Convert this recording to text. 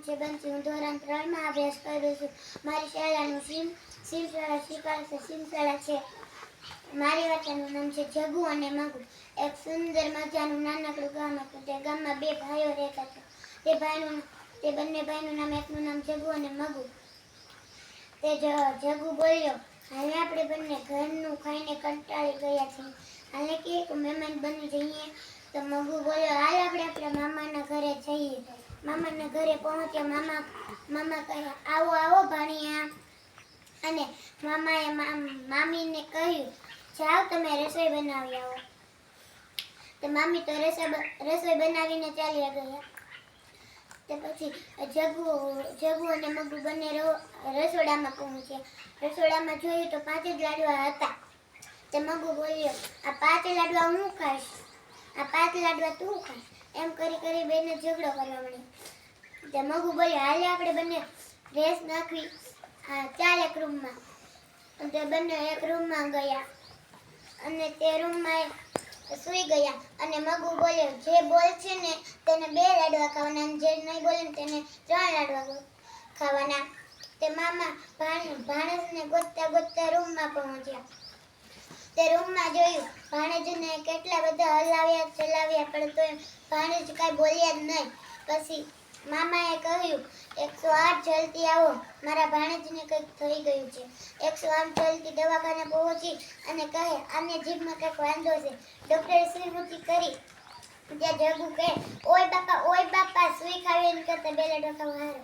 છે બંસી. હું ધોરણ 3 માં અભ્યાસ કરું છું. મારી શાળાનું સીમશાળા સીમશાળા છે. મારી વાર્તાનું નામ છે જગુ અને મગુ. એક સુંદર મજાનું નાનકડું ગામ હતું. તે ગામમાં બે ભાઈઓ રહેતા હતા. તે બંને ભાઈનું નામ, એકનું નામ જગુ અને મગુ. તે જગુ બોલ્યો, હાલે આપણે બંને ઘરનું ખાઈને કંટાળી ગયા છીએ, હાલે કે મહેમાન બની જઈએ. તો મગુ બોલ્યો, હાલ આપણે આપણા મામાના ઘરે જઈએ. મામાના ઘરે પહોંચ્યા. મામા કહે, આવો આવો ભાણિયા. અને મામાએ મામીને કહ્યું, જાઓ તમે રસોઈ બનાવી આવો. તો મામી તો રસોઈ બનાવીને ચાલ્યા ગયા. તે પછી જગુ અને મગુ બંને રસોડામાં પહોંચ્યા. રસોડામાં જોયું તો 5 જ લાડવા હતા. તે મગુ બોલ્યો, આ 5 લાડવા હું ખાઈશ, આ 5 લાડવા તું ખાઈશ. એમ કરી બેને ઝઘડો કરવા માંડ્યો. તે મગુ બોલ્યો, હાલે આપણે બંને રેસ નાખવી, ચાલ એક રૂમમાં. તે બંને એક રૂમમાં ગયા અને તે રૂમમાં સૂઈ ગયા. અને મગુ બોલ્યો, જે બોલશે ને તેને 2 લાડવા ખાવાના, અને જે નહીં બોલે ને તેને 3 લાડવા ખાવાના. તે મામા ભાણેજને ગોતતા રૂમમાં પહોંચ્યા. તે રૂમમાં જોયું, ભાણેજને કેટલા બધા હલાવ્યા ચલાવ્યા, પણ તોય ભાણેજ કાંઈ બોલ્યા જ નહીં. પછી મામાએ કહ્યું, 108 જલ્દી આવો, મારા ભાણેજને કંઈક થઈ ગયું છે. 108 જલ્દી દવાખાને પહોંચી અને કહે, આને જીભમાં કંઈક વાંધો છે. ડૉક્ટરે સુઈ કરી. ત્યાં જગુ કહે, ઓય બાપા સુઈ ખાવી કરતા 2 લાડવા ખાવા હારો.